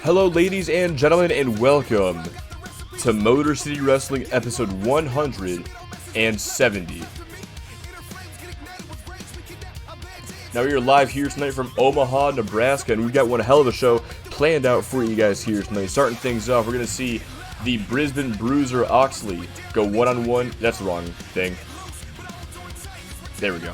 Hello, ladies and gentlemen, and welcome to Motor City Wrestling episode 170. Now, we are live here tonight from Omaha, Nebraska, and we've got one hell of a show planned out for you guys here tonight. Starting things off, we're going to see the Brisbane Bruiser Oxley go one-on-one. That's the wrong thing. There we go.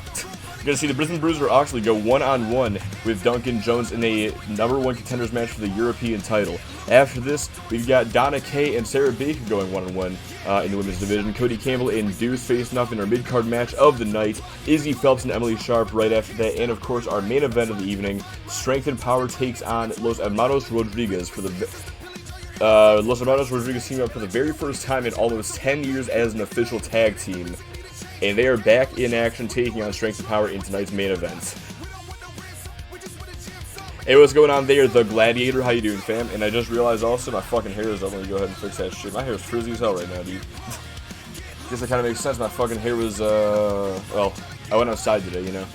We're going to see the Brisbane Bruiser Oxley go one-on-one with Duncan Jones in a #1 contenders match for the European title. After this, we've got Donna Kay and Sarah Baker going one-on-one in the women's division. Cody Campbell and Deuce facing off in our mid-card match of the night. Izzy Phelps and Emily Sharp right after that. And, of course, our main event of the evening, Strength and Power takes on Los Hermanos Rodriguez for the... Los Hermanos Rodriguez team up for the very first time in almost 10 years as an official tag team. And they are back in action, taking on Strength and Power in tonight's main event. Hey, what's going on there, The Gladiator? How you doing, fam? And I just realized also my fucking hair is up. Let me go ahead and fix that shit. My hair is frizzy as hell right now, dude. Guess that kind of makes sense. My fucking hair was, well, I went outside today, you know.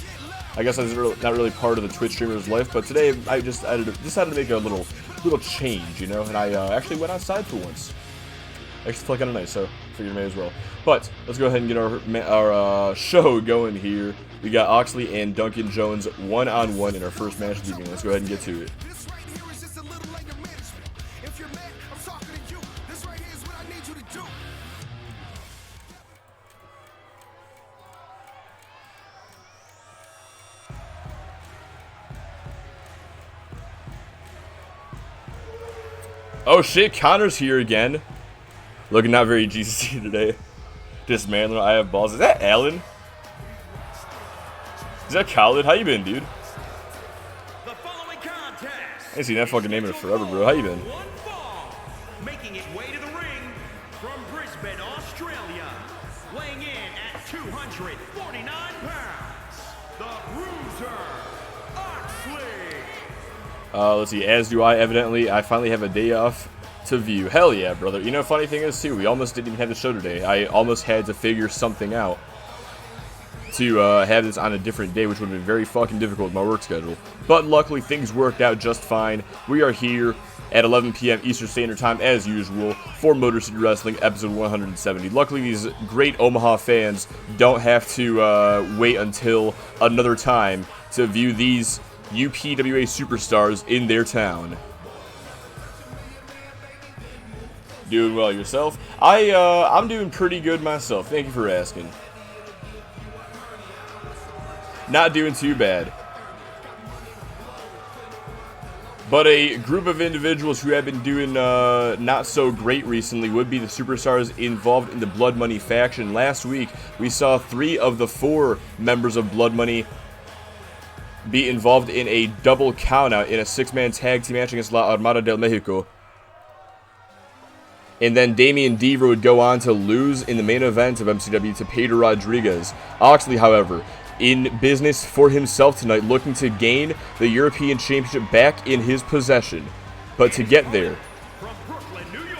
I guess that's not really part of the Twitch streamer's life, but today I just decided to make a little change, you know, and I actually went outside for once. Actually felt kind of nice, so figured I may as well. But let's go ahead and get our show going here. We got Oxley and Duncan Jones one-on-one in our first match of the evening. Let's go ahead and get to it. Oh shit, Connor's here again. Looking not very GCC today. Dismantling, I have balls. Is that Alan? Is that Khaled? How you been, dude? I ain't seen that fucking name in forever, bro. How you been? Making its way to the ring from Brisbane, Australia, weighing in at 249 pounds, the Bruiser, Oxley. Let's see. As do I, evidently. I finally have a day off to view. Hell yeah, brother. You know, funny thing is, too, we almost didn't even have the show today. I almost had to figure something out to have this on a different day, which would have been very fucking difficult with my work schedule. But luckily, things worked out just fine. We are here at 11 p.m. Eastern Standard Time, as usual, for Motor City Wrestling, episode 170. Luckily, these great Omaha fans don't have to wait until another time to view these UPWA superstars in their town. Doing well yourself? I'm doing pretty good myself. Thank you for asking. Not doing too bad. But a group of individuals who have been doing not so great recently would be the superstars involved in the Blood Money faction. Last week, we saw 3 of the 4 members of Blood Money be involved in a double countout in a 6-man tag team match against La Armada del Mexico. And then Damian Deaver would go on to lose in the main event of MCW to Pedro Rodriguez. Oxley, however, in business for himself tonight, looking to gain the European Championship back in his possession. But to get there, From Brooklyn, New York,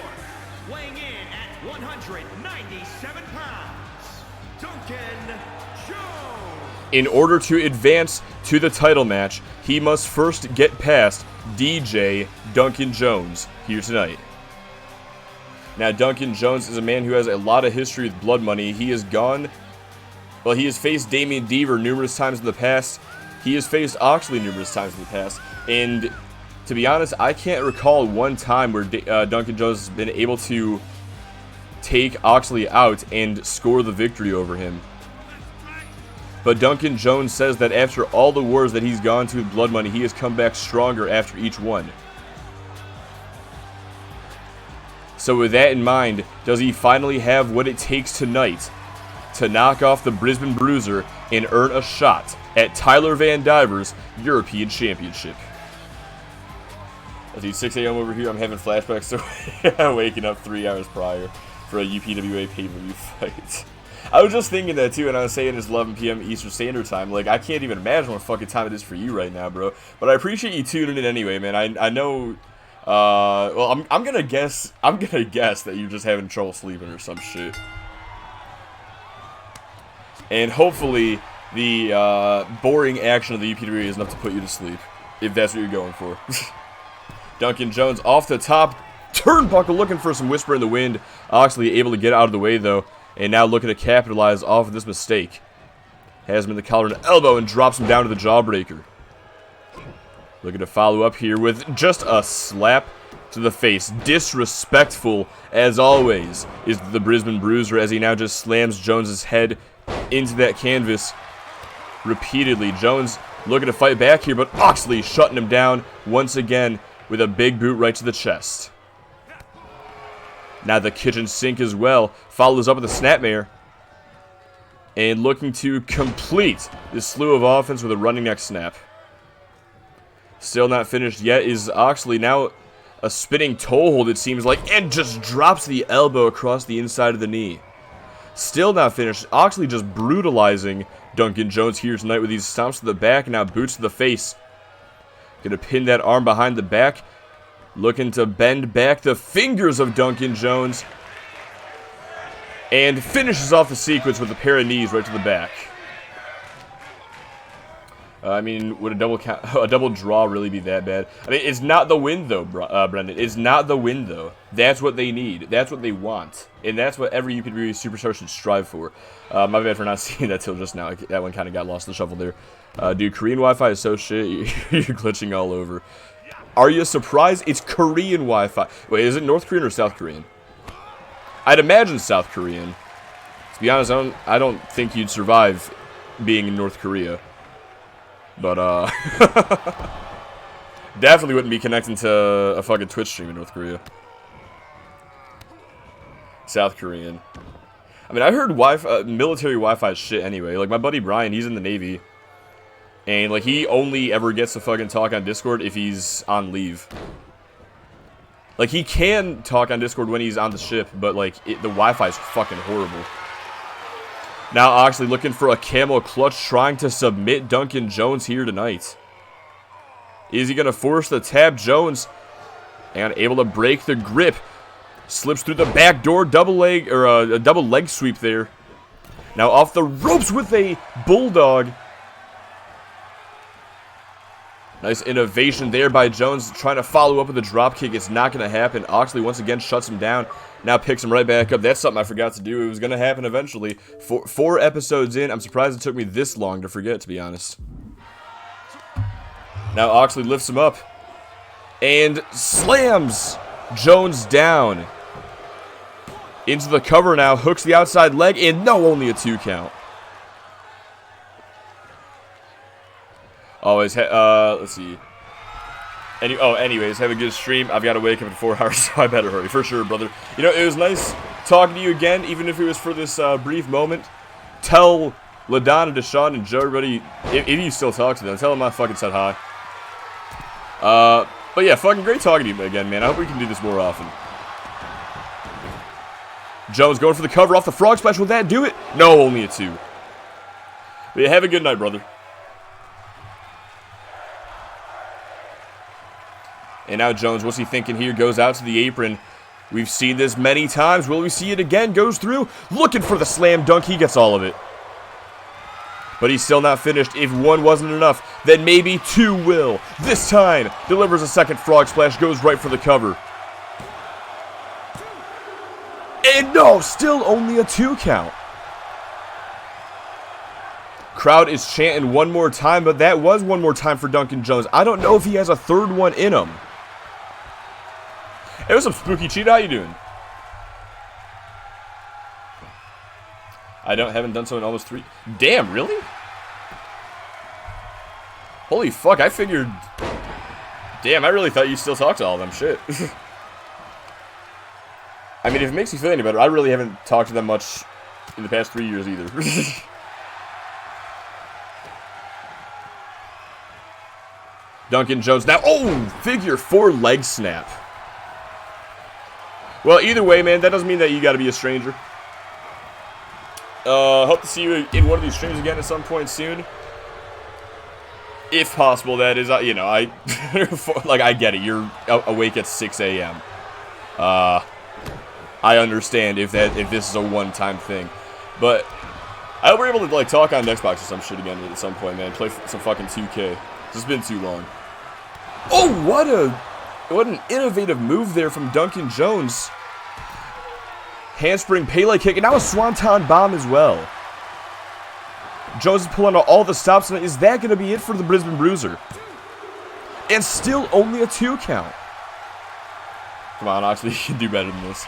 weighing in at 197 pounds, Duncan Jones. in order to advance to the title match, he must first get past DJ Duncan Jones here tonight. Now, Duncan Jones is a man who has a lot of history with Blood Money. He has faced Damian Deaver numerous times in the past. He has faced Oxley numerous times in the past. And to be honest, I can't recall one time where Duncan Jones has been able to take Oxley out and score the victory over him. But Duncan Jones says that after all the wars that he's gone to with Blood Money, he has come back stronger after each one. So with that in mind, does he finally have what it takes tonight to knock off the Brisbane Bruiser and earn a shot at Tyler Van Diver's European Championship? Let's see, 6 a.m. over here. I'm having flashbacks to waking up 3 hours prior for a UPWA pay-per-view fight. I was just thinking that too, and I was saying it's 11 p.m. Eastern Standard Time. Like, I can't even imagine what fucking time it is for you right now, bro. But I appreciate you tuning in anyway, man. I know. Well, I'm gonna guess that you're just having trouble sleeping or some shit. And hopefully the boring action of the UPWA is enough to put you to sleep, if that's what you're going for. Duncan Jones off the top. Turnbuckle looking for some whisper in the wind. Oxley able to get out of the way, though. And now looking to capitalize off of this mistake. Has him in the collar and elbow and drops him down to the jawbreaker. Looking to follow up here with just a slap to the face. Disrespectful, as always, is the Brisbane Bruiser as he now just slams Jones's head into that canvas repeatedly. Jones looking to fight back here, but Oxley shutting him down once again with a big boot right to the chest. Now the kitchen sink as well. Follows up with a snapmare. And looking to complete this slew of offense with a running neck snap. Still not finished yet is Oxley. Now a spinning toe hold, it seems like, and just drops the elbow across the inside of the knee. Still not finished. Oxley just brutalizing Duncan Jones here tonight with these stomps to the back and now boots to the face. Gonna pin that arm behind the back. Looking to bend back the fingers of Duncan Jones. And finishes off the sequence with a pair of knees right to the back. I mean, would a double draw really be that bad? I mean, it's not the win, though, Brendan. It's not the win, though. That's what they need. That's what they want. And that's what every UPW superstar should strive for. My bad for not seeing that till just now. That one kind of got lost in the shuffle there. Dude, Korean Wi-Fi is so shit. You're glitching all over. Are you surprised? It's Korean Wi-Fi. Wait, is it North Korean or South Korean? I'd imagine South Korean. To be honest, I don't think you'd survive being in North Korea. But, definitely wouldn't be connecting to a fucking Twitch stream in North Korea. South Korean. I mean, I heard military Wi-Fi is shit anyway. Like, my buddy Brian, he's in the Navy. And, like, he only ever gets to fucking talk on Discord if he's on leave. Like, he can talk on Discord when he's on the ship, but, like, the Wi-Fi is fucking horrible. Now Oxley looking for a camel clutch, trying to submit Duncan Jones here tonight. Is he going to force the tap? Jones, and able to break the grip. Slips through the back door, double leg, or a double leg sweep there. Now off the ropes with a bulldog. Nice innovation there by Jones, trying to follow up with a drop kick. It's not going to happen. Oxley once again shuts him down. Now picks him right back up. That's something I forgot to do. It was going to happen eventually. Four episodes in. I'm surprised it took me this long to forget, to be honest. Now Oxley lifts him up. And slams Jones down. Into the cover now. Hooks the outside leg. And no, only a 2 count. Always, let's see. Anyways, have a good stream. I've got to wake up in 4 hours, so I better hurry. For sure, brother. You know, it was nice talking to you again, even if it was for this brief moment. Tell LaDonna, Deshaun, and Joe, everybody, if you still talk to them, tell them I fucking said hi. But yeah, fucking great talking to you again, man. I hope we can do this more often. Jones going for the cover off the frog splash. Will that do it? No, only a 2. But yeah, have a good night, brother. And now Jones, what's he thinking here? Goes out to the apron. We've seen this many times. Will we see it again? Goes through. Looking for the slam dunk. He gets all of it. But he's still not finished. If 1 wasn't enough, then maybe 2 will. This time, delivers a second frog splash. Goes right for the cover. And no, still only a 2 count. Crowd is chanting one more time, but that was one more time for Duncan Jones. I don't know if he has a 3rd one in him. Hey, what's up, Spooky Cheetah? How you doing? Haven't done so in almost 3. Damn, really? Holy fuck, I figured... Damn, I really thought you still talked to all of them. Shit. I mean, if it makes you feel any better, I really haven't talked to them much in the past 3 years either. Duncan Jones now. Oh, figure 4 leg snap. Well, either way, man, that doesn't mean that you got to be a stranger. Hope to see you in one of these streams again at some point soon. If possible, that is. You know, I get it. You're awake at 6 a.m. I understand if this is a one-time thing, but I hope we're able to like talk on Xbox or some shit again at some point, man. Play some fucking 2K. It's been too long. Oh, what a What an innovative move there from Duncan Jones. Handspring Pele kick, and now a Swanton bomb as well. Jones is pulling out all the stops, and is that going to be it for the Brisbane Bruiser? And still only a 2 count. Come on, Oxley, you can do better than this.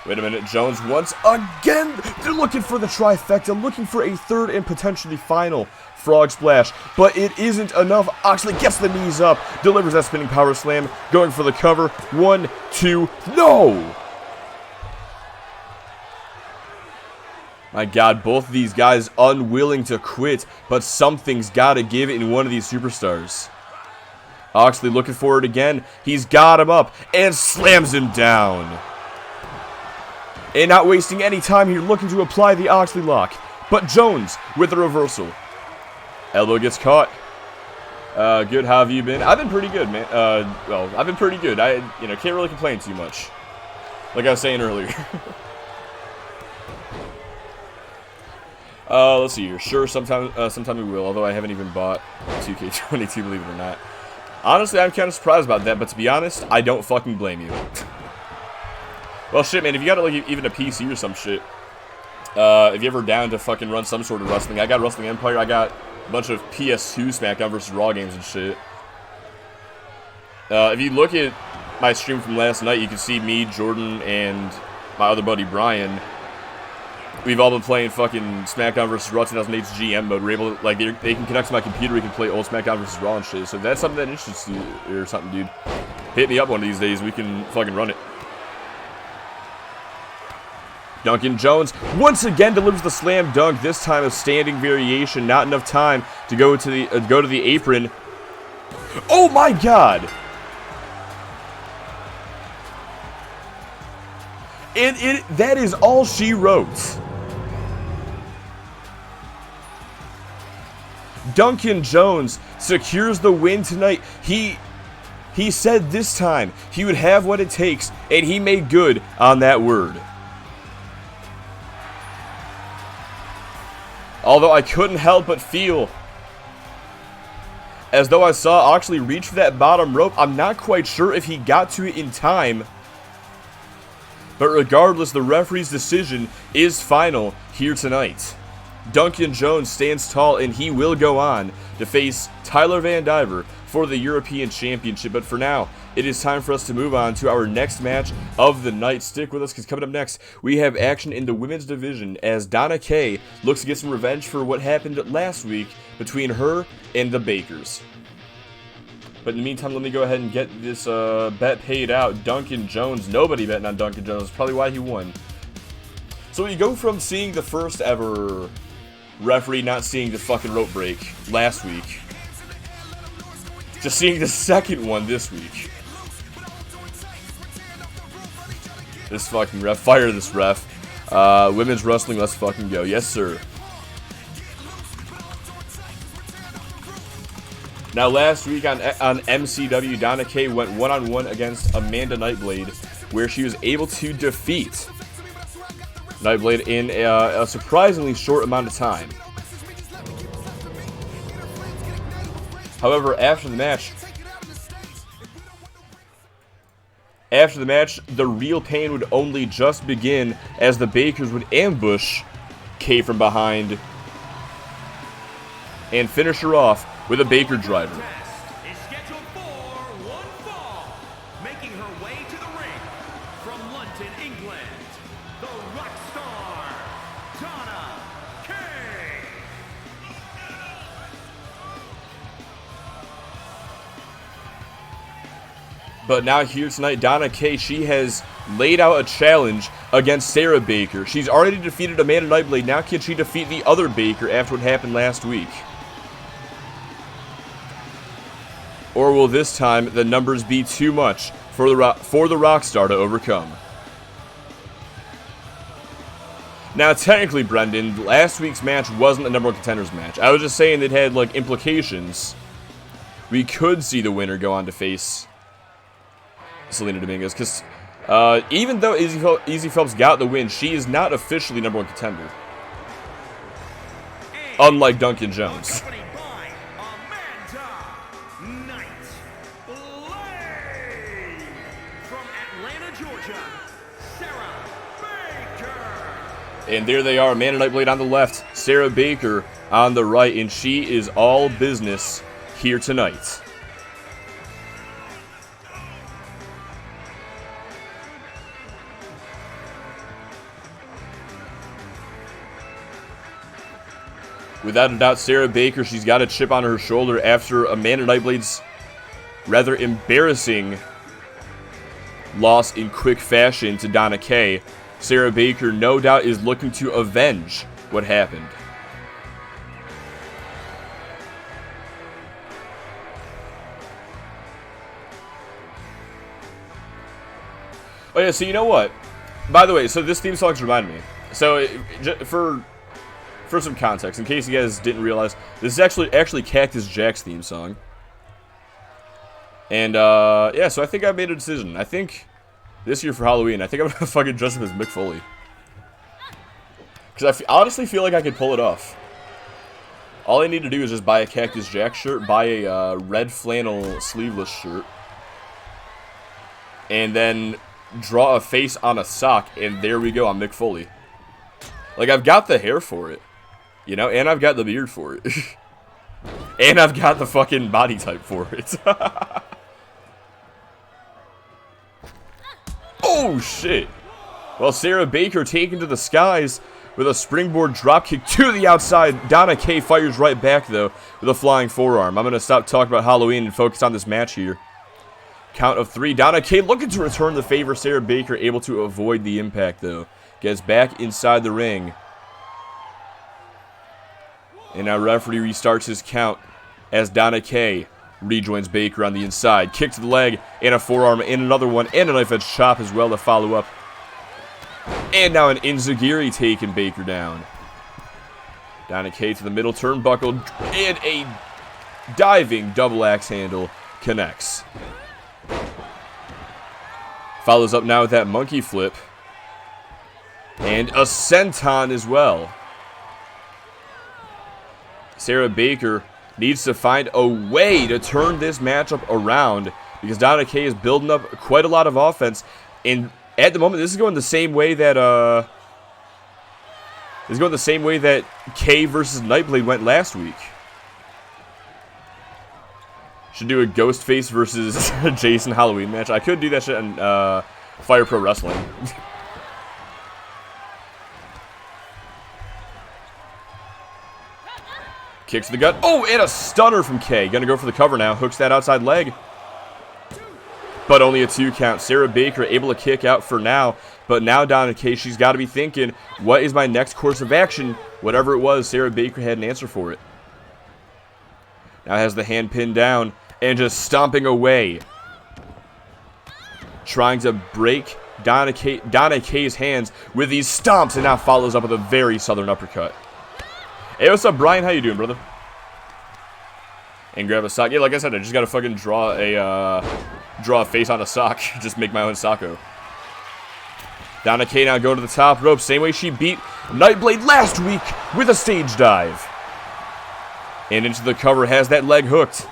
Wait a minute, Jones once again. They're looking for the trifecta, looking for a third and potentially final frog splash. But it isn't enough. Oxley gets the knees up, delivers that spinning power slam, going for the cover. 1, 2, no! My God, both of these guys unwilling to quit, but something's got to give in one of these superstars. Oxley looking for it again. He's got him up and slams him down. And not wasting any time here, looking to apply the Oxley lock. But Jones with the reversal. Elbow gets caught. Good, how have you been? I've been pretty good, man. Well, I've been pretty good. I can't really complain too much. Like I was saying earlier. Let's see here. Sure, sometime we will, although I haven't even bought 2K22, believe it or not. Honestly, I'm kind of surprised about that, but to be honest, I don't fucking blame you. Well, shit, man, if you got, like, even a PC or some shit, if you're ever down to fucking run some sort of wrestling, I got Wrestling Empire, I got a bunch of PS2 SmackDown vs. Raw games and shit. If you look at my stream from last night, you can see me, Jordan, and my other buddy, Brian. We've all been playing fucking SmackDown vs. Raw 2008's GM mode. We're able to, like, they can connect to my computer, we can play old SmackDown vs. Raw and shit. So if that's something that interests you or something, dude, hit me up one of these days, we can fucking run it. Duncan Jones once again delivers the slam dunk, this time a standing variation, not enough time to go to the apron. Oh my God! And that is all she wrote. Duncan Jones secures the win tonight. He said this time he would have what it takes, and he made good on that word. Although I couldn't help but feel as though I saw Oxley reach for that bottom rope. I'm not quite sure if he got to it in time. But regardless, the referee's decision is final here tonight. Duncan Jones stands tall, and he will go on to face Tyler Van Diver for the European Championship. But for now, it is time for us to move on to our next match of the night. Stick with us, because coming up next, we have action in the women's division as Donna Kay looks to get some revenge for what happened last week between her and the Bakers. But in the meantime, let me go ahead and get this bet paid out. Duncan Jones, nobody betting on Duncan Jones, probably why he won. So we go from seeing the first ever referee not seeing the fucking rope break last week to seeing the second one this week. This fucking ref, fire this ref. Women's wrestling, let's fucking go. Yes, sir. Now, last week on MCW, Donna Kay went one-on-one against Amanda Nightblade, where she was able to defeat Nightblade in a surprisingly short amount of time. However, after the match, the real pain would only just begin as the Bakers would ambush Kay from behind and finish her off with a Baker driver. Is scheduled for one fall, making her way to the ring from London, England, the rock star, Donna Kay. But now here tonight, Donna Kay, she has laid out a challenge against Sarah Baker. She's already defeated Amanda Nightblade. Now can she defeat the other Baker after what happened last week? Or will this time the numbers be too much for the Rockstar to overcome? Now, technically, Brendan, last week's match wasn't the number one contenders match. I was just saying it had, like, implications. We could see the winner go on to face Selena Dominguez, because even though Izzy Phelps got the win, she is not officially number one contender. Unlike Duncan Jones. And there they are, Amanda Nightblade on the left, Sarah Baker on the right, and she is all business here tonight. Without a doubt, Sarah Baker, she's got a chip on her shoulder after Amanda Nightblade's rather embarrassing loss in quick fashion to Donna Kay. Sarah Baker, no doubt, is looking to avenge what happened. Oh yeah, so you know what? By the way, so this theme song's reminded me. So for some context, in case you guys didn't realize, this is actually Cactus Jack's theme song. And yeah, so I think I made a decision. I think this year for Halloween, I think I'm gonna fucking dress up as Mick Foley. Because I honestly feel like I could pull it off. All I need to do is just buy a Cactus Jack shirt, buy a red flannel sleeveless shirt, and then draw a face on a sock, and there we go, I'm Mick Foley. Like, I've got the hair for it, you know, and I've got the beard for it. And I've got the fucking body type for it. Oh, shit. Well, Sarah Baker taken to the skies with a springboard dropkick to the outside. Donna Kay fires right back, though, with a flying forearm. I'm going to stop talking about Halloween and focus on this match here. Count of 3. Donna Kay looking to return the favor. Sarah Baker able to avoid the impact, though. Gets back inside the ring. And now referee restarts his count as Donna Kay rejoins Baker on the inside. Kick to the leg and a forearm and another one and a knife edge chop as well to follow up. And now an Enziguri taking Baker down. Donna Kay to the middle turnbuckle and a diving double axe handle connects. Follows up now with that monkey flip. And a senton as well. Sarah Baker needs to find a way to turn this matchup around because Donna Kay is building up quite a lot of offense. And at the moment, this is going the same way that Kay versus Nightblade went last week. Should do a Ghostface versus Jason Halloween match. I could do that shit on Fire Pro Wrestling. Kicks to the gut. Oh, and a stunner from Kay. Gonna go for the cover now. Hooks that outside leg. But only a 2 count. Sarah Baker able to kick out for now. But now Donna Kay, she's got to be thinking, what is my next course of action? Whatever it was, Sarah Baker had an answer for it. Now has the hand pinned down and just stomping away. Trying to break Donna Kay's hands with these stomps, and now follows up with a very southern uppercut. Hey, what's up, Brian? How you doing, brother? And grab a sock. Yeah, like I said, I just gotta fucking draw a face on a sock. Just make my own socko. Donna Kay now going to the top rope, same way she beat Nightblade last week with a stage dive. And into the cover, has that leg hooked.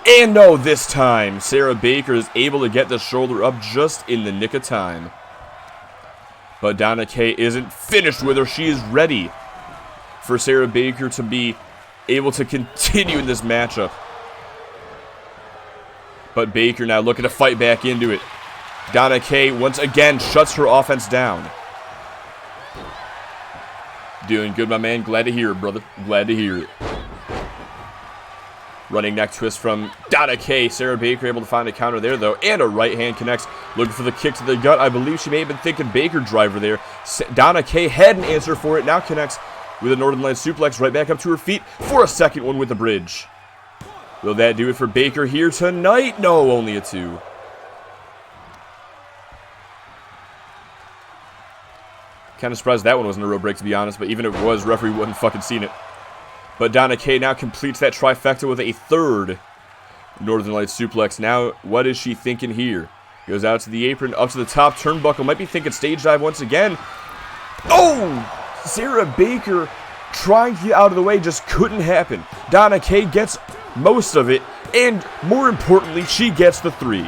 And no, this time, Sarah Baker is able to get the shoulder up just in the nick of time. But Donna Kay isn't finished with her. She is ready for Sarah Baker to be able to continue in this matchup. But Baker now looking to fight back into it. Donna Kay once again shuts her offense down. Doing good, my man. Glad to hear it, brother. Glad to hear it. Running neck twist from Donna Kay. Sarah Baker able to find a counter there, though. And a right hand connects. Looking for the kick to the gut. I believe she may have been thinking Baker driver there. Donna Kay had an answer for it. Now connects with a Northern Lights suplex right back up to her feet for a second one with the bridge. Will that do it for Baker here tonight? No, only a 2. Kind of surprised that one wasn't a rope break, to be honest. But even if it was, referee wouldn't fucking seen it. But Donna Kay now completes that trifecta with a third Northern Lights suplex. Now, what is she thinking here? Goes out to the apron, up to the top turnbuckle. Might be thinking stage dive once again. Oh! Sarah Baker trying to get out of the way, just couldn't happen. Donna Kay gets most of it, and more importantly, she gets the 3.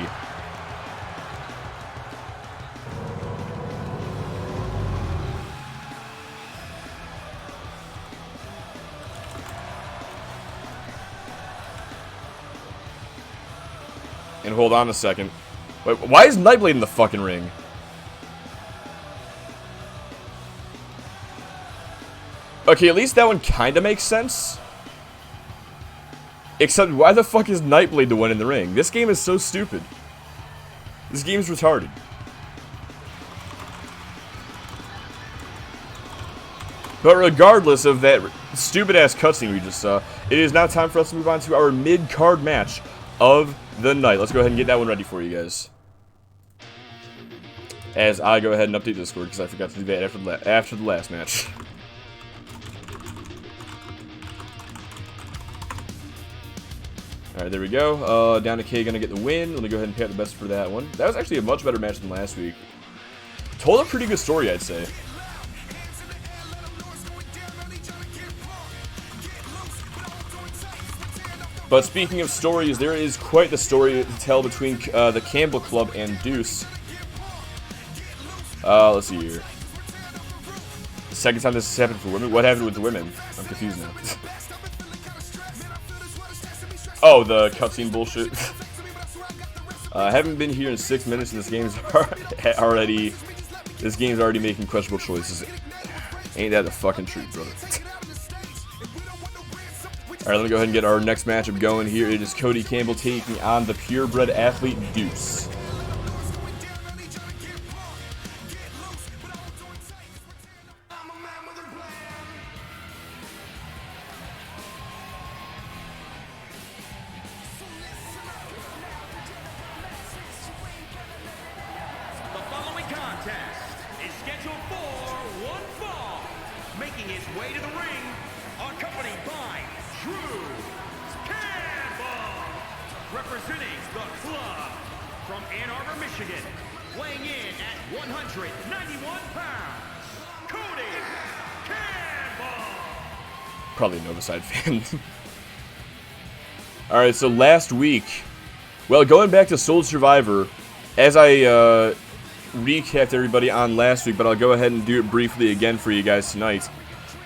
And hold on a second. Wait, why is Nightblade in the fucking ring? Okay, at least that one kinda makes sense. Except, why the fuck is Nightblade the one in the ring? This game is so stupid. This game's retarded. But regardless of that stupid-ass cutscene we just saw, it is now time for us to move on to our mid-card match of the night. Let's go ahead and get that one ready for you guys. As I go ahead and update Discord, because I forgot to do that after the last match. Alright, there we go. Down to K gonna get the win. Let me go ahead and pay out the best for that one. That was actually a much better match than last week. Told a pretty good story, I'd say. But speaking of stories, there is quite the story to tell between the Campbell Club and Deuce. Let's see here. The second time this has happened for women? What happened with the women? I'm confused now. Oh, the cutscene bullshit. I haven't been here in 6 minutes and this game's already making questionable choices. Ain't that the fucking truth, brother? Alright, let me go ahead and get our next matchup going here. It is Cody Campbell taking on the purebred athlete Deuce. The following contest is scheduled for one fall. Making his way to the ring, accompanied by Drew Campbell, representing the club from Ann Arbor, Michigan, weighing in at 191 pounds, Cody Campbell. Probably a Novaside fan. Alright, so last week, well, going back to Soul Survivor, as I recapped everybody on last week, but I'll go ahead and do it briefly again for you guys tonight.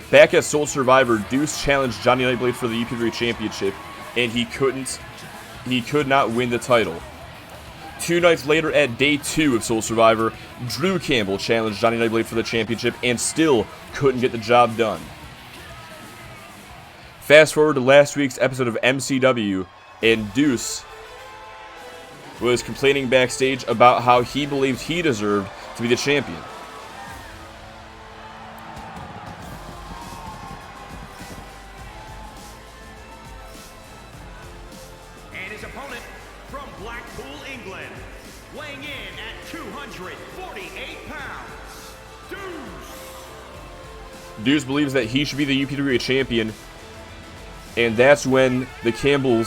Back at Soul Survivor, Deuce challenged Johnny Nightblade for the UPW Championship, and he could not win the title. 2 nights later, at Day 2 of Soul Survivor, Drew Campbell challenged Johnny Nightblade for the championship, and still couldn't get the job done. Fast forward to last week's episode of MCW, and Deuce was complaining backstage about how he believed he deserved to be the champion. And his opponent from Blackpool, England, weighing in at 248 pounds, Deuce. Deuce believes that he should be the UPW champion, and that's when the Campbell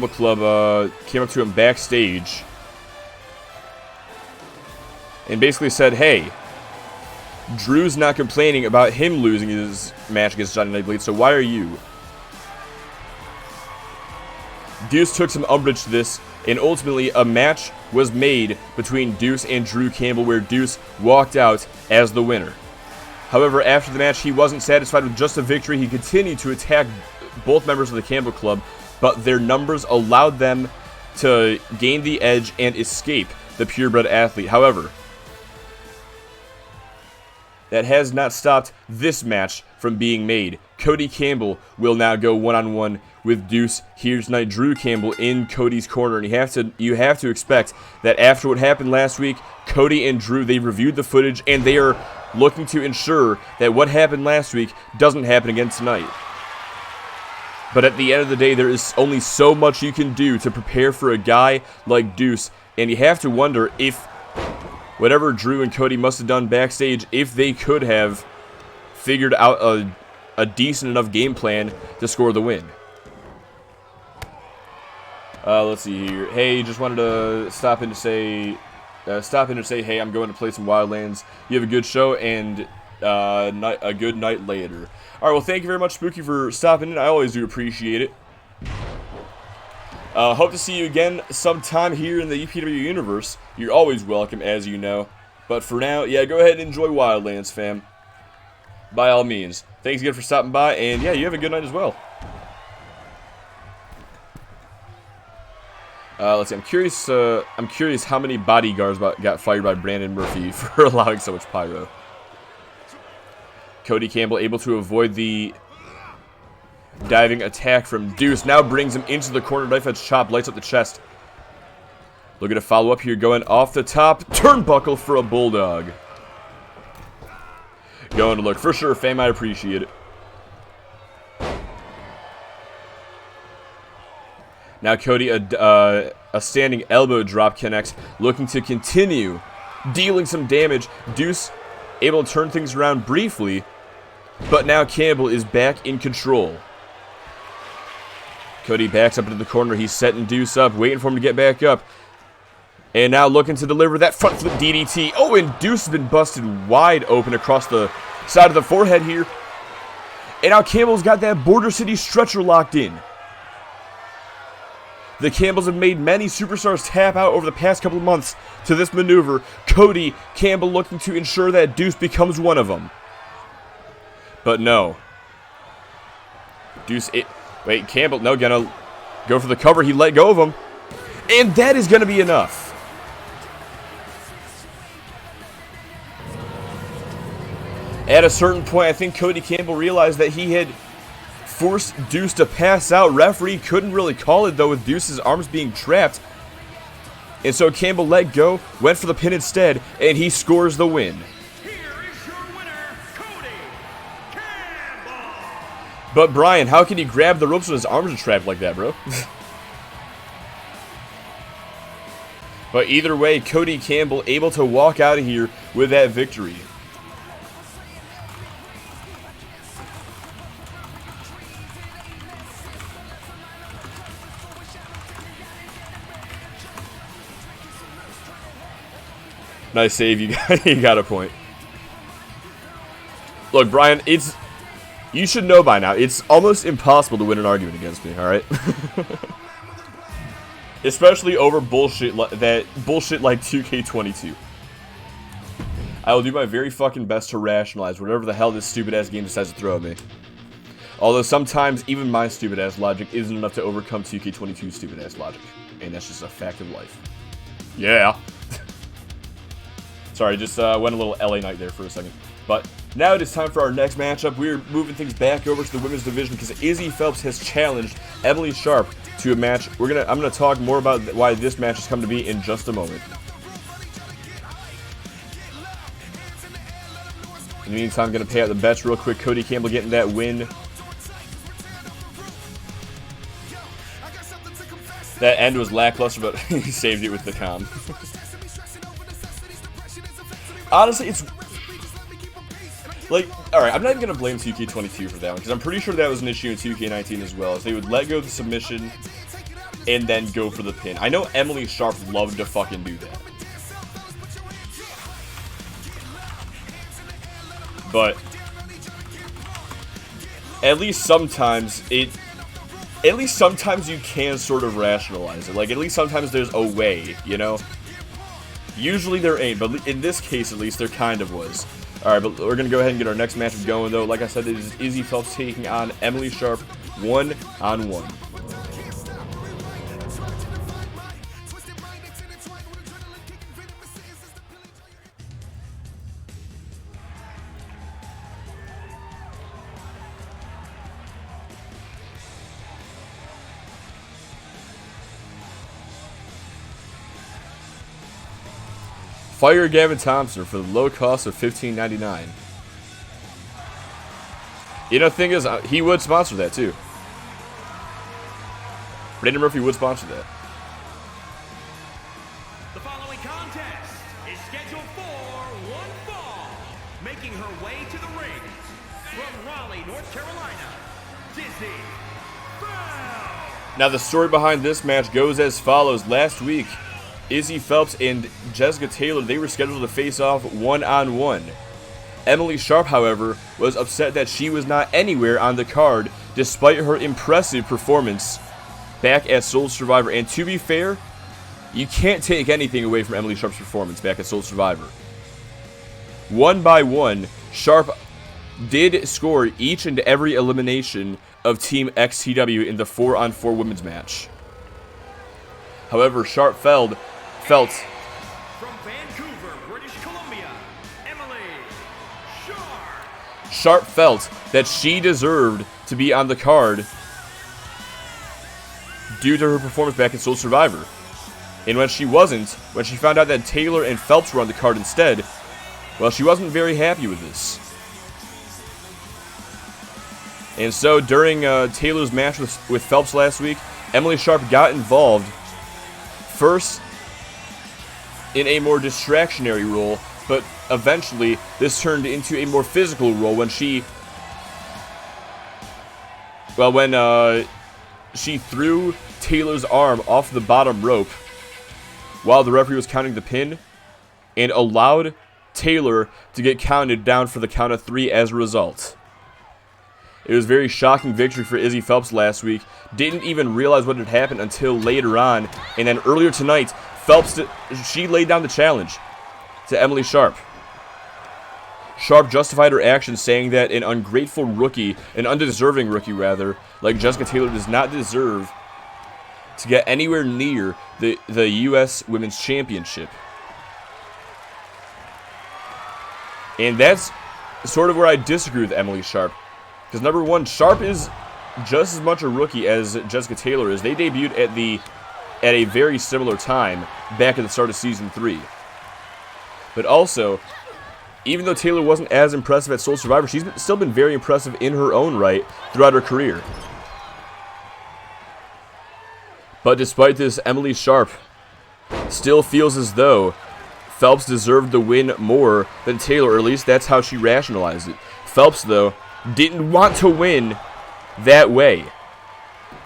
Club came up to him backstage and basically said, hey, Drew's not complaining about him losing his match against Johnny Nightblade, so why are you? Deuce took some umbrage to this, and ultimately a match was made between Deuce and Drew Campbell where Deuce walked out as the winner. However, after the match, he wasn't satisfied with just a victory. He continued to attack both members of the Campbell Club, but their numbers allowed them to gain the edge and escape the purebred athlete. However, that has not stopped this match from being made. Cody Campbell will now go one-on-one with Deuce here tonight. Drew Campbell in Cody's corner, and you have to expect that after what happened last week, Cody and Drew, they reviewed the footage, and they are looking to ensure that what happened last week doesn't happen again tonight. But at the end of the day, there is only so much you can do to prepare for a guy like Deuce, and you have to wonder if whatever Drew and Cody must have done backstage, if they could have figured out a decent enough game plan to score the win. Let's see here. Hey, just wanted to stop in to say, hey, I'm going to play some Wildlands. You have a good show, and a good night later. Alright, well, thank you very much, Spooky, for stopping in. I always do appreciate it. Hope to see you again sometime here in the UPW universe. You're always welcome, as you know. But for now, yeah, go ahead and enjoy Wildlands, fam. By all means. Thanks again for stopping by, and yeah, you have a good night as well. Let's see. I'm curious how many bodyguards got fired by Brandon Murphy for allowing so much pyro. Cody Campbell able to avoid the diving attack from Deuce. Now brings him into the corner. Knife edge chop. Lights up the chest. Looking to follow up here. Going off the top. Turnbuckle for a bulldog. Going to look. For sure, fam. I appreciate it. Now Cody, a standing elbow drop connects. Looking to continue dealing some damage. Deuce able to turn things around briefly. But now Campbell is back in control. Cody backs up into the corner. He's setting Deuce up, waiting for him to get back up. And now looking to deliver that front flip DDT. Oh, and Deuce has been busted wide open across the side of the forehead here. And now Campbell's got that Border City stretcher locked in. The Campbells have made many superstars tap out over the past couple of months to this maneuver. Cody Campbell looking to ensure that Deuce becomes one of them. But no. Deuce, wait, Campbell, no, gonna go for the cover. He let go of him. And that is gonna be enough. At a certain point, I think Cody Campbell realized that he had forced Deuce to pass out. Referee couldn't really call it, though, with Deuce's arms being trapped. And so Campbell let go, went for the pin instead, and he scores the win. But Brian, how can he grab the ropes when his arms are trapped like that, bro? But either way, Cody Campbell able to walk out of here with that victory. Nice save, you got a point. Look, Brian, you should know by now, it's almost impossible to win an argument against me, alright? Especially over bullshit like 2K22. I will do my very fucking best to rationalize whatever the hell this stupid-ass game decides to throw at me. Although sometimes even my stupid-ass logic isn't enough to overcome 2K22's stupid-ass logic. And that's just a fact of life. Yeah. Sorry, just went a little LA Knight there for a second. But now it is time for our next matchup. We're moving things back over to the women's division because Izzy Phelps has challenged Emily Sharp to a match. I'm gonna talk more about why this match has come to be in just a moment. In the meantime, I'm gonna pay out the bets real quick. Cody Campbell getting that win. That end was lackluster, but he saved it with the calm. Honestly, it's like, alright, I'm not even going to blame 2K22 for that one, because I'm pretty sure that was an issue in 2K19 as well, as they would let go of the submission and then go for the pin. I know Emily Sharp loved to fucking do that. But at least sometimes you can sort of rationalize it. Like, at least sometimes there's a way, you know? Usually there ain't, but in this case at least there kind of was. Alright, but we're going to go ahead and get our next matchup going though. Like I said, it is Izzy Phelps taking on Emily Sharp 1-on-1. Fire Gavin Thompson for the low cost of $15.99. You know, the thing is, he would sponsor that too. Brandon Murphy would sponsor that. The following contest is scheduled for one fall. Making her way to the ring from Raleigh, North Carolina, Izzy Phelps. Now the story behind this match goes as follows. Last week, Izzy Phelps and Jessica Taylor, they were scheduled to face off 1-on-1. Emily Sharp, however, was upset that she was not anywhere on the card despite her impressive performance back at Soul Survivor. And to be fair, you can't take anything away from Emily Sharp's performance back at Soul Survivor. One by one, Sharp did score each and every elimination of Team XTW in the 4-on-4 women's match. However, Sharp felt From Vancouver, British Columbia, Emily Sharp. Sharp felt that she deserved to be on the card due to her performance back in Soul Survivor. And when she wasn't, when she found out that Taylor and Phelps were on the card instead, well, she wasn't very happy with this. And so during Taylor's match with Phelps last week, Emily Sharp got involved first in a more distractionary role, but eventually this turned into a more physical role when she threw Taylor's arm off the bottom rope while the referee was counting the pin and allowed Taylor to get counted down for the count of 3 as a result. It was a very shocking victory for Izzy Phelps last week. Didn't even realize what had happened until later on. And then earlier tonight, she laid down the challenge to Emily Sharp. Sharp justified her actions, saying that an ungrateful rookie, an undeserving rookie rather, like Jessica Taylor does not deserve to get anywhere near the U.S. Women's Championship. And that's sort of where I disagree with Emily Sharp. Because number one, Sharp is just as much a rookie as Jessica Taylor is. They debuted at a very similar time back at the start of Season 3. But also, even though Taylor wasn't as impressive at Soul Survivor, she's still been very impressive in her own right throughout her career. But despite this, Emily Sharp still feels as though Phelps deserved the win more than Taylor, or at least that's how she rationalized it. Phelps, though, didn't want to win that way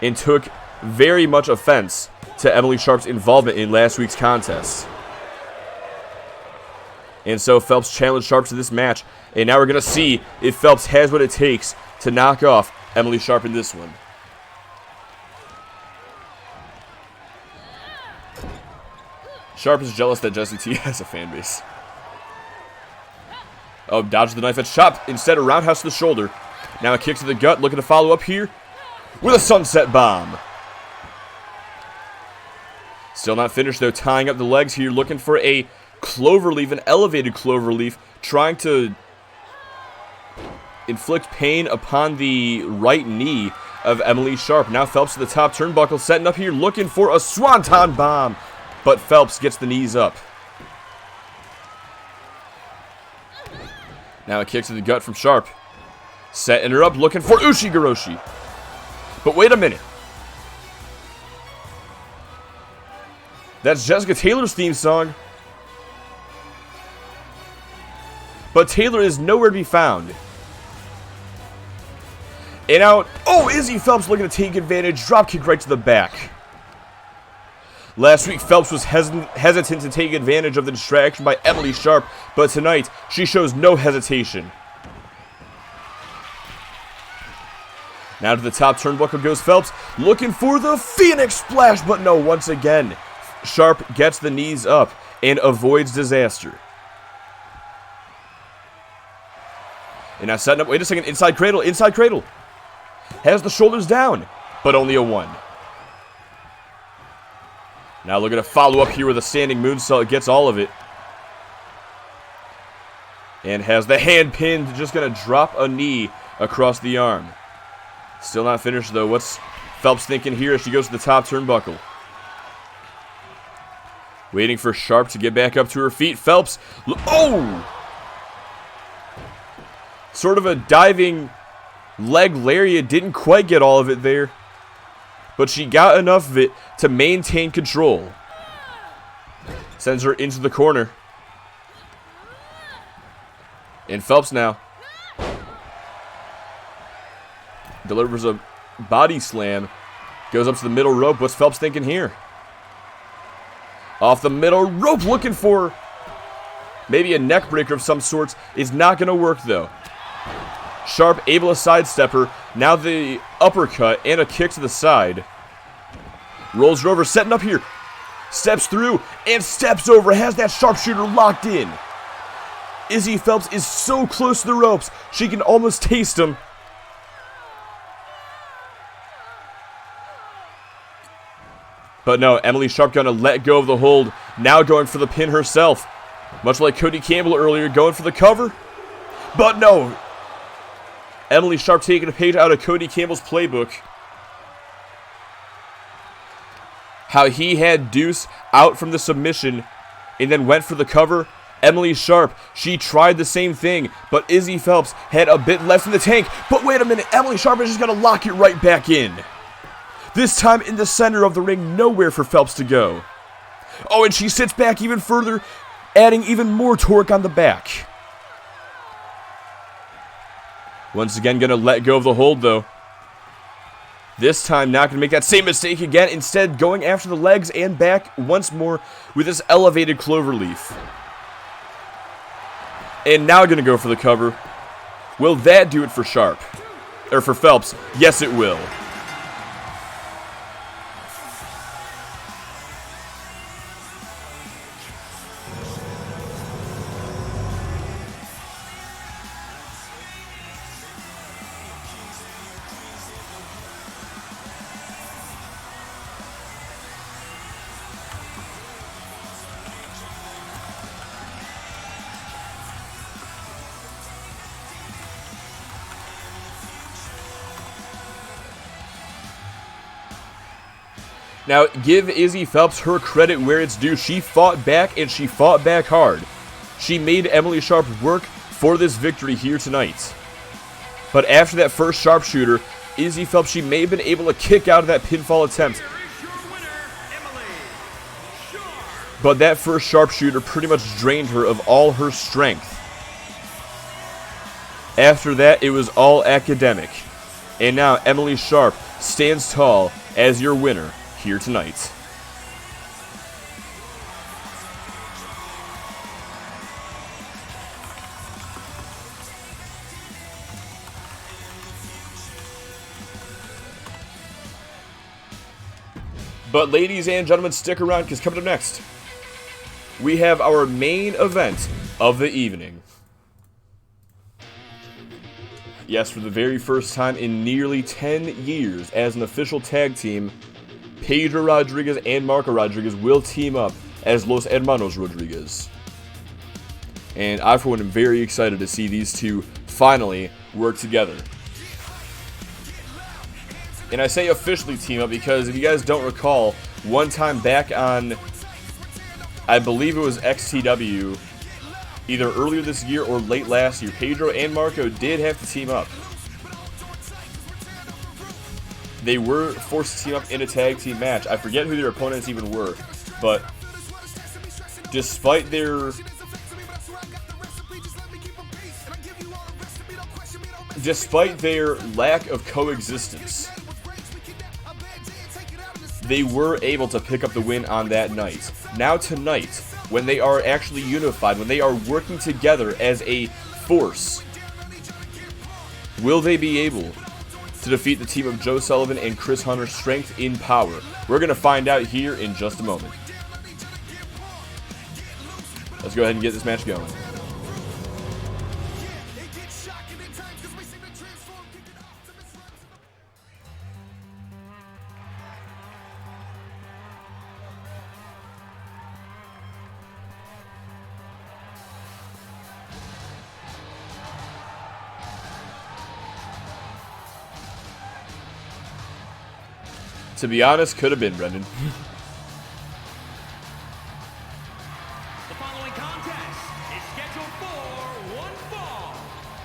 and took very much offense to Emily Sharp's involvement in last week's contest. And so Phelps challenged Sharp to this match, and now we're going to see if Phelps has what it takes to knock off Emily Sharp in this one. Sharp is jealous that Jessie T has a fan base. Oh, dodged the knife at Sharp. Instead, a roundhouse to the shoulder. Now a kick to the gut, looking to follow up here with a sunset bomb. Still not finished, though, tying up the legs here, looking for a cloverleaf, an elevated cloverleaf, trying to inflict pain upon the right knee of Emily Sharp. Now Phelps to the top turnbuckle, setting up here, looking for a swanton bomb, but Phelps gets the knees up. Now a kick to the gut from Sharp. Setting her up, looking for Ushigoroshi. But wait a minute. That's Jessica Taylor's theme song. But Taylor is nowhere to be found. And out. Oh, Izzy Phelps looking to take advantage. Dropkick right to the back. Last week, Phelps was hesitant to take advantage of the distraction by Emily Sharp, but tonight, she shows no hesitation. Now to the top turnbuckle goes Phelps, looking for the Phoenix Splash, but no, once again, Sharp gets the knees up and avoids disaster. And now setting up, wait a second, inside cradle. Has the shoulders down, but only a 1. Now looking to follow up here with a standing moonsault. Gets all of it. And has the hand pinned. Just going to drop a knee across the arm. Still not finished, though. What's Phelps thinking here as she goes to the top turnbuckle? Waiting for Sharp to get back up to her feet. Phelps. Oh! Sort of a diving leg lariat. Didn't quite get all of it there. But she got enough of it to maintain control. Sends her into the corner. And Phelps now delivers a body slam. Goes up to the middle rope. What's Phelps thinking here? Off the middle rope, looking for maybe a neck breaker of some sorts. Is not going to work, though. Sharp able to sidestep her. Now the uppercut and a kick to the side. Rolls her over, setting up here. Steps through and steps over. Has that sharpshooter locked in. Izzy Phelps is so close to the ropes. She can almost taste them. But no, Emily Sharp gonna let go of the hold. Now going for the pin herself. Much like Cody Campbell earlier, going for the cover. But no. Emily Sharp taking a page out of Cody Campbell's playbook. How he had Deuce out from the submission and then went for the cover. Emily Sharp, she tried the same thing, but Izzy Phelps had a bit left in the tank. But wait a minute, Emily Sharp is just gonna lock it right back in. This time in the center of the ring, nowhere for Phelps to go. Oh, and she sits back even further, adding even more torque on the back. Once again, gonna let go of the hold though. This time not gonna make that same mistake again, instead going after the legs and back once more with this elevated cloverleaf. And now gonna go for the cover. Will that do it for Sharp? Or for Phelps? Yes, it will. Now, give Izzy Phelps her credit where it's due. She fought back, and she fought back hard. She made Emily Sharp work for this victory here tonight. But after that first sharpshooter, Izzy Phelps, she may have been able to kick out of that pinfall attempt. But that first sharpshooter pretty much drained her of all her strength. After that, it was all academic. And now Emily Sharp stands tall as your winner here tonight. But ladies and gentlemen, stick around because coming up next, we have our main event of the evening. Yes, for the very first time in nearly 10 years as an official tag team, Pedro Rodriguez and Marco Rodriguez will team up as Los Hermanos Rodriguez. And I, for one, am very excited to see these two finally work together. And I say officially team up because if you guys don't recall, one time back on, I believe it was XTW, either earlier this year or late last year, Pedro and Marco did have to team up. They were forced to team up in a tag team match. I forget who their opponents even were, but despite their lack of coexistence, they were able to pick up the win on that night. Now tonight, when they are actually unified, when they are working together as a force, will they be able to defeat the team of Joe Sullivan and Chris Hunter, Strength in Power? We're going to find out here in just a moment. Let's go ahead and get this match going. To be honest, could have been Brendan. The following contest is scheduled for one fall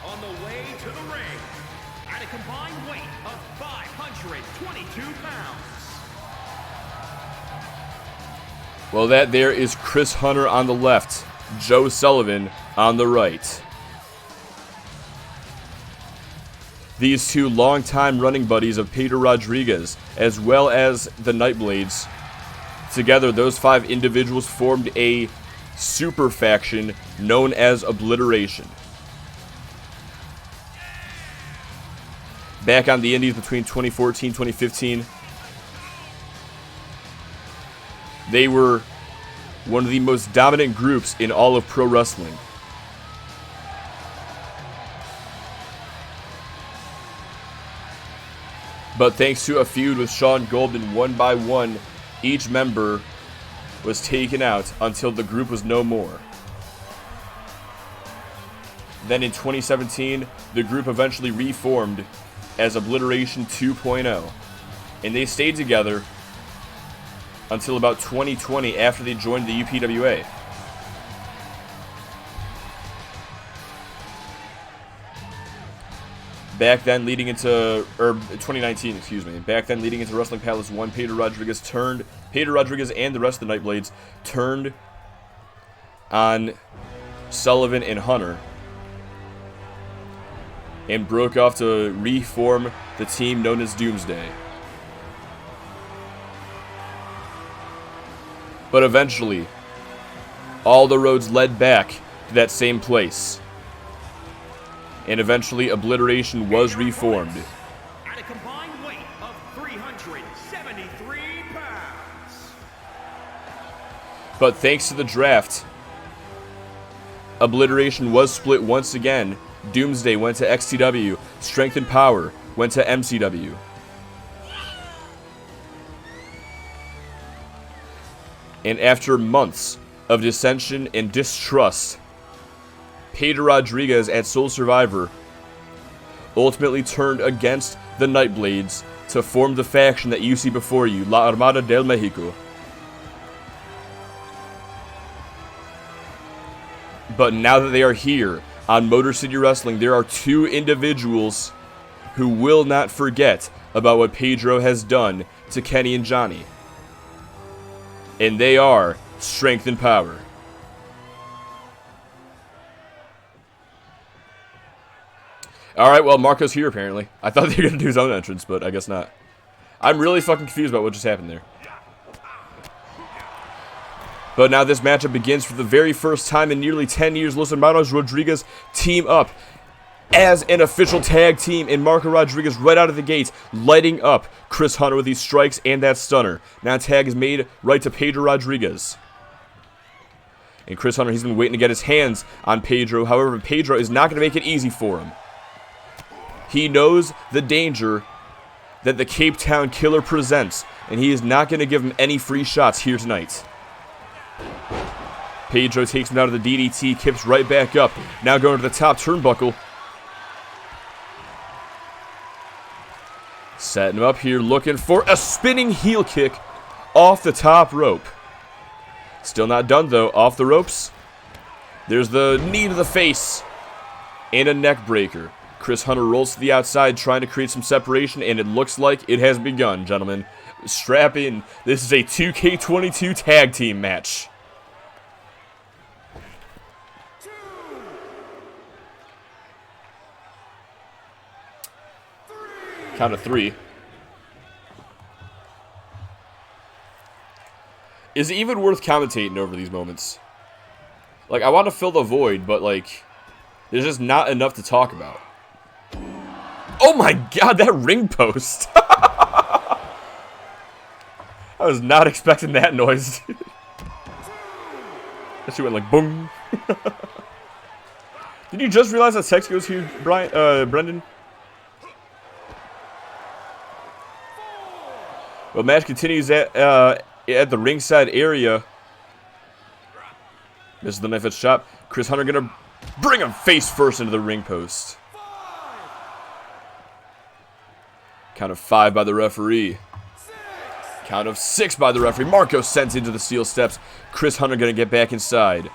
on the way to the ring at a combined weight of 522 pounds. Well, that there is Chris Hunter on the left, Joe Sullivan on the right. These two longtime running buddies of Pedro Rodriguez, as well as the Nightblades. Together, those five individuals formed a super faction known as Obliteration. Back on the Indies between 2014 and 2015, they were one of the most dominant groups in all of pro wrestling. But thanks to a feud with Sean Goldman, one by one, each member was taken out until the group was no more. Then in 2017, the group eventually reformed as Obliteration 2.0, and they stayed together until about 2020 after they joined the UPWA. Back then, leading into, 2019, excuse me. Back then, leading into Wrestling Palace 1, Pedro Rodriguez and the rest of the Nightblades turned on Sullivan and Hunter and broke off to reform the team known as Doomsday. But eventually, all the roads led back to that same place. And eventually, Obliteration was reformed. At a combined weight of 373 pounds. But thanks to the draft, Obliteration was split once again. Doomsday went to XTW. Strength and Power went to MCW. And after months of dissension and distrust, Pedro Rodriguez at Soul Survivor ultimately turned against the Nightblades to form the faction that you see before you, La Armada del Mexico. But now that they are here on Motor City Wrestling, there are two individuals who will not forget about what Pedro has done to Kenny and Johnny. And they are Strength and Power. Alright, well, Marco's here apparently. I thought they were going to do his own entrance, but I guess not. I'm really fucking confused about what just happened there. But now this matchup begins for the very first time in nearly 10 years. Los Hermanos Rodriguez team up as an official tag team, and Marco Rodriguez right out of the gate lighting up Chris Hunter with these strikes and that stunner. Now tag is made right to Pedro Rodriguez. And Chris Hunter, he's been waiting to get his hands on Pedro. However, Pedro is not going to make it easy for him. He knows the danger that the Cape Town Killer presents, and he is not going to give him any free shots here tonight. Pedro takes him down to the DDT, kips right back up. Now going to the top turnbuckle. Setting him up here, looking for a spinning heel kick off the top rope. Still not done though, off the ropes. There's the knee to the face and a neck breaker. Chris Hunter rolls to the outside, trying to create some separation, and it looks like it has begun, gentlemen. Strap in. This is a 2K22 tag team match. Count of 3. Is it even worth commentating over these moments? Like, I want to fill the void, but, like, there's just not enough to talk about. Oh my god, that ring post! I was not expecting that noise. That shit went like boom. Did you just realize that text goes here, Brendan? Well, match continues at the ringside area. This is the knife edge chop. Chris Hunter gonna bring him face first into the ring post. Count of 5 by the referee. Count of 6 by the referee. Marco sent into the steel steps. Chris Hunter gonna get back inside.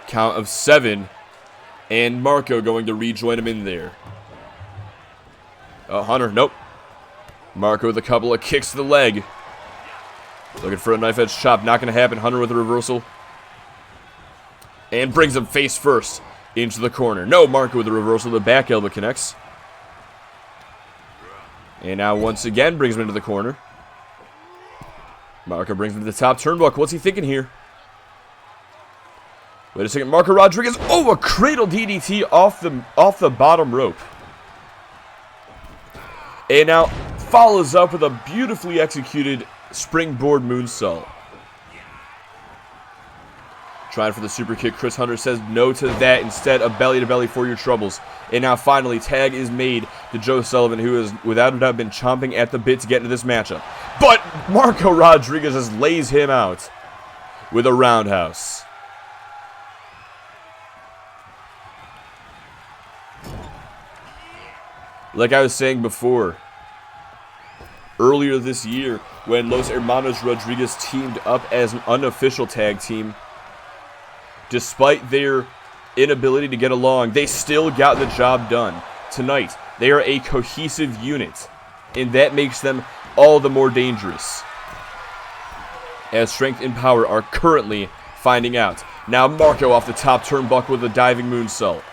Count of 7. And Marco going to rejoin him in there. Oh, Hunter, nope. Marco with a couple of kicks to the leg. Looking for a knife edge chop. Not going to happen. Hunter with a reversal. And brings him face first into the corner. No, Marco with a reversal. The back elbow connects. And now once again brings him into the corner. Marco brings him to the top turnbuckle. What's he thinking here? Wait a second. Marco Rodriguez. Oh, a cradle DDT off the bottom rope. And now follows up with a beautifully executed springboard moonsault. Trying for the super kick. Chris Hunter says no to that. Instead, a belly-to-belly for your troubles. And now finally, tag is made to Joe Sullivan, who has without a doubt been chomping at the bit to get into this matchup. But Marco Rodriguez just lays him out with a roundhouse. Like I was saying before, earlier this year, when Los Hermanos Rodriguez teamed up as an unofficial tag team, despite their inability to get along, they still got the job done. Tonight, they are a cohesive unit, and that makes them all the more dangerous, as Strength and Power are currently finding out. Now Marco off the top turnbuckle with a diving moonsault.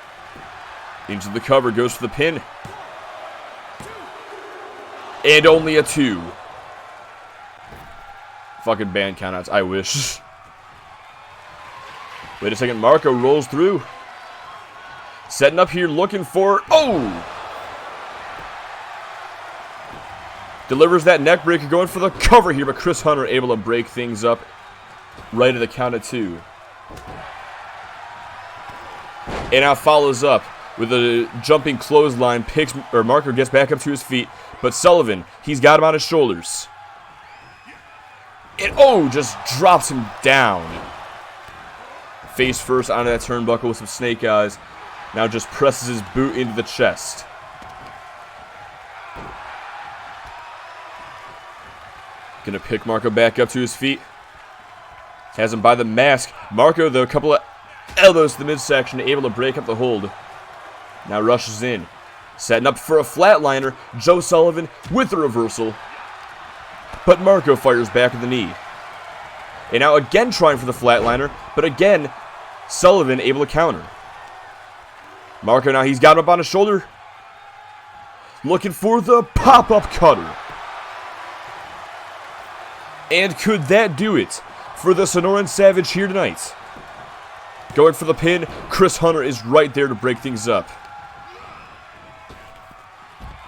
Into the cover, goes for the pin. And only a 2. Fucking band countouts, I wish. Wait a second, Marco rolls through. Setting up here, looking for... Oh! Delivers that neck breaker, going for the cover here, but Chris Hunter able to break things up right at the count of 2. And now follows up with a jumping clothesline. Marco gets back up to his feet, but Sullivan, he's got him on his shoulders. And oh, just drops him down. Face first onto that turnbuckle with some snake eyes. Now just presses his boot into the chest. Gonna pick Marco back up to his feet. Has him by the mask. Marco, though, a couple of elbows to the midsection, able to break up the hold. Now rushes in. Setting up for a flatliner. Joe Sullivan with the reversal. But Marco fires back with the knee. And now again trying for the flatliner. But again, Sullivan able to counter. Marco now, he's got him up on his shoulder. Looking for the pop-up cutter. And could that do it for the Sonoran Savage here tonight? Going for the pin. Chris Hunter is right there to break things up.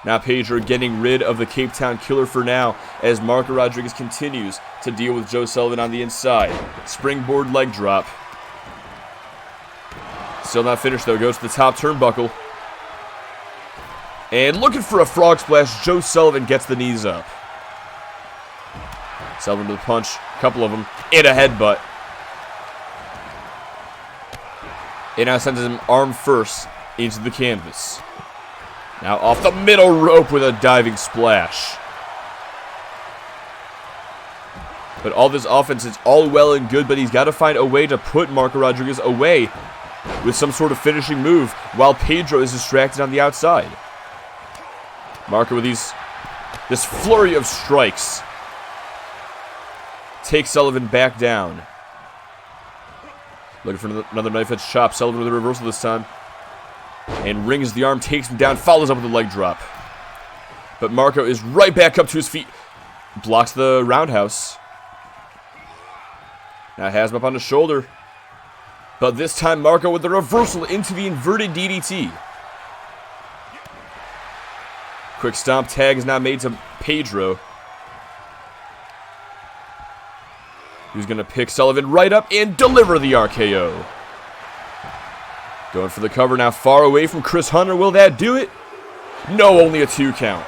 Now Pedro getting rid of the Cape Town Killer for now, as Marco Rodriguez continues to deal with Joe Sullivan on the inside. Springboard leg drop. Still not finished though, goes to the top turnbuckle. And looking for a frog splash, Joe Sullivan gets the knees up. Sullivan with a punch, a couple of them, and a headbutt. And now sends him arm first into the canvas. Now off the middle rope with a diving splash. But all this offense is all well and good, but he's got to find a way to put Marco Rodriguez away with some sort of finishing move while Pedro is distracted on the outside. Marco with this flurry of strikes takes Sullivan back down. Looking for another knife edge chop. Sullivan with a reversal this time. And rings the arm, takes him down, follows up with a leg drop. But Marco is right back up to his feet. Blocks the roundhouse. Now has him up on his shoulder. But this time Marco with the reversal into the inverted DDT. Quick stomp tag is now made to Pedro. Who's going to pick Sullivan right up and deliver the RKO. Going for the cover now, far away from Chris Hunter. Will that do it? No, only a 2 count.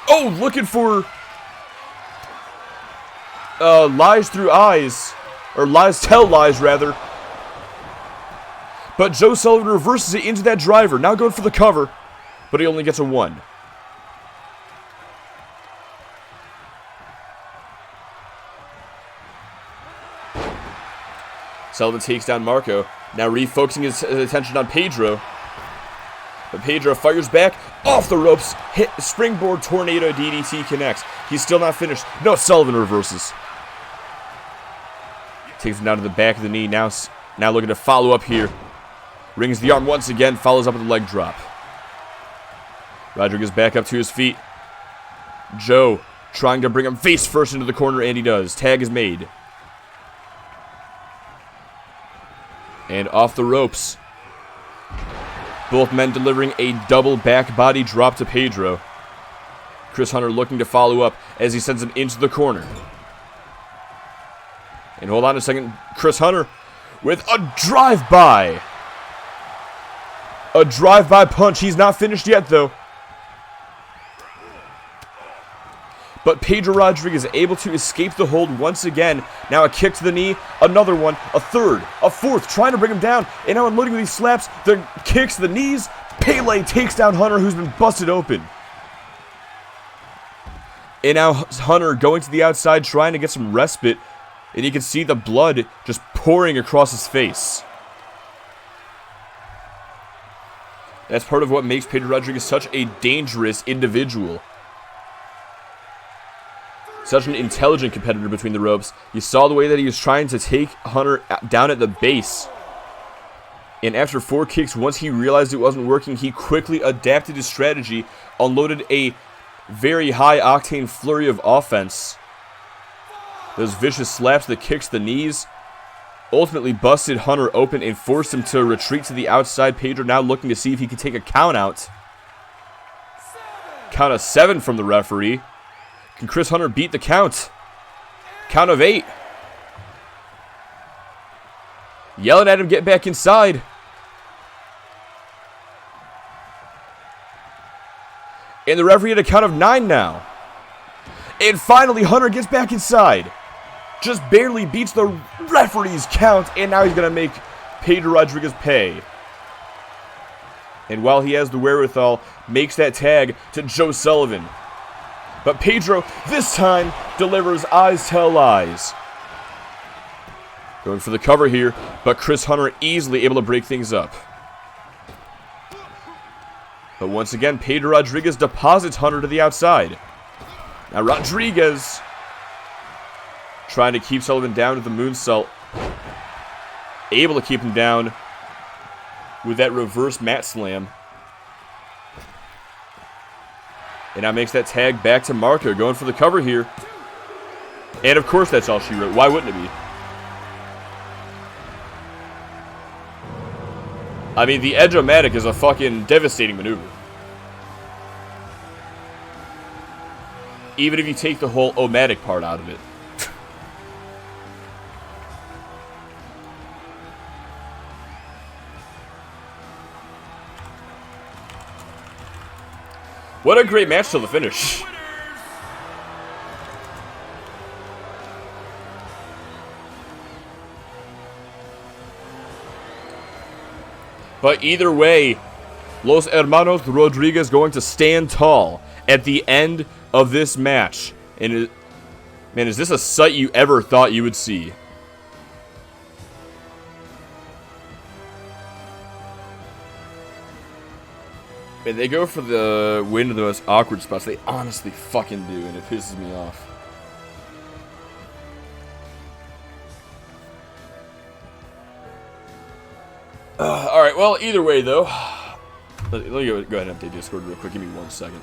Oh, looking for lies through eyes. Or lies tell lies, rather. But Joe Sullivan reverses it into that driver. Now going for the cover. But he only gets a 1. Sullivan takes down Marco. Now refocusing his attention on Pedro. But Pedro fires back. Off the ropes. Hit springboard tornado DDT connects. He's still not finished. No, Sullivan reverses. Takes him down to the back of the knee. Now looking to follow up here. Rings the arm once again. Follows up with a leg drop. Rodriguez back up to his feet. Joe trying to bring him face first into the corner, and he does. Tag is made. And off the ropes. Both men delivering a double back body drop to Pedro. Chris Hunter looking to follow up as he sends him into the corner. And hold on a second. Chris Hunter with a drive-by. A drive-by punch. He's not finished yet, though. But Pedro Rodriguez is able to escape the hold once again. Now a kick to the knee, another one, a third, a fourth, trying to bring him down. And now unloading with these slaps, the kicks, the knees. Pele takes down Hunter, who's been busted open. And now Hunter going to the outside, trying to get some respite. And you can see the blood just pouring across his face. That's part of what makes Pedro Rodriguez such a dangerous individual. Such an intelligent competitor between the ropes. You saw the way that he was trying to take Hunter down at the base. And after 4 kicks, once he realized it wasn't working, he quickly adapted his strategy, unloaded a very high-octane flurry of offense. Those vicious slaps, the kicks, the knees, ultimately busted Hunter open and forced him to retreat to the outside. Pedro now looking to see if he can take a count out. Count of 7 from the referee. Can Chris Hunter beat the count? Count of 8. Yelling at him, get back inside. And the referee had a count of 9 now. And finally, Hunter gets back inside. Just barely beats the referee's count, and now he's going to make Pedro Rodriguez pay. And while he has the wherewithal, makes that tag to Joe Sullivan. But Pedro, this time, delivers eyes tell lies. Going for the cover here, but Chris Hunter easily able to break things up. But once again, Pedro Rodriguez deposits Hunter to the outside. Now Rodriguez trying to keep Sullivan down with the moonsault. Able to keep him down with that reverse mat slam. And now makes that tag back to Marco, going for the cover here. And of course that's all she wrote. Why wouldn't it be? I mean, the Edge-O-Matic is a fucking devastating maneuver. Even if you take the whole O-Matic part out of it. What a great match till the finish. But either way, Los Hermanos Rodriguez going to stand tall at the end of this match. And man, is this a sight you ever thought you would see? Man, they go for the win to the most awkward spots. They honestly fucking do, and it pisses me off. Alright, well, either way, though. Let me go ahead and update Discord real quick. Give me 1 second.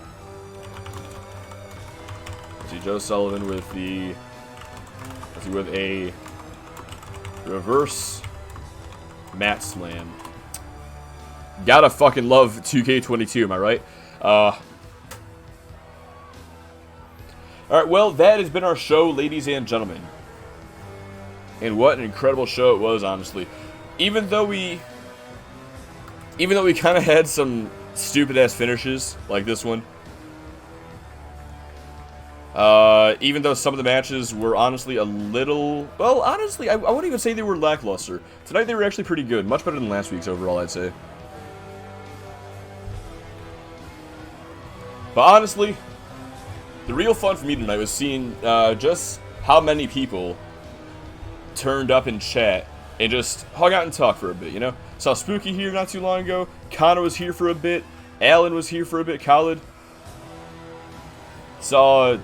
Let's see, Joe Sullivan with the... Let's see, with a reverse mat slam. Gotta fucking love 2K22, am I right? Alright, well, that has been our show, ladies and gentlemen. And what an incredible show it was, honestly. Even though we kind of had some stupid-ass finishes, like this one. Even though some of the matches were honestly a little... Well, honestly, I wouldn't even say they were lackluster. Tonight they were actually pretty good. Much better than last week's overall, I'd say. But honestly, the real fun for me tonight was seeing just how many people turned up in chat and just hung out and talked for a bit, you know? Saw Spooky here not too long ago. Connor was here for a bit. Alan was here for a bit. Khalid. Saw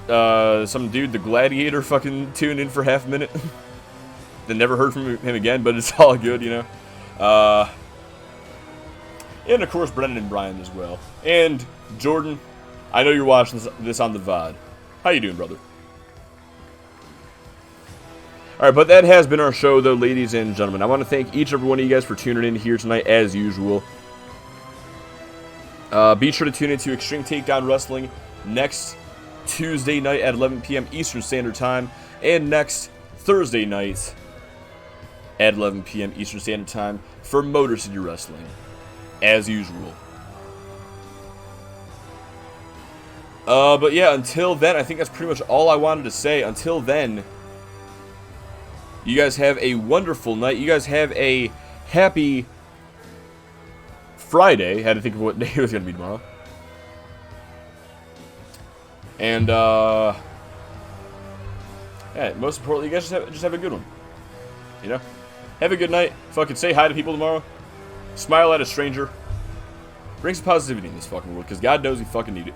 some dude, the Gladiator, fucking tune in for half a minute. Then never heard from him again, but it's all good, you know? And of course, Brendan and Brian as well. And Jordan, I know you're watching this on the VOD. How you doing, brother? Alright, but that has been our show, though, ladies and gentlemen. I want to thank each and every one of you guys for tuning in here tonight, as usual. Be sure to tune into Extreme Takedown Wrestling next Tuesday night at 11 p.m. Eastern Standard Time, and next Thursday night at 11 p.m. Eastern Standard Time for Motor City Wrestling, as usual. But yeah, until then, I think that's pretty much all I wanted to say. Until then, you guys have a wonderful night. You guys have a happy Friday. Had to think of what day it was going to be tomorrow. And, yeah, most importantly, you guys just have a good one. You know? Have a good night. Fucking say hi to people tomorrow. Smile at a stranger. Bring some positivity in this fucking world, because God knows we fucking need it.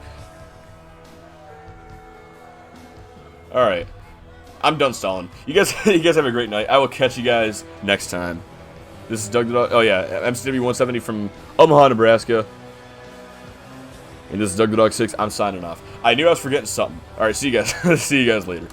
Alright. I'm done stalling. You guys have a great night. I will catch you guys next time. This is Doug the Dog. Oh yeah, MCW 170 from Omaha, Nebraska. And this is Doug the Dog 6. I'm signing off. I knew I was forgetting something. Alright, see you guys. See you guys later.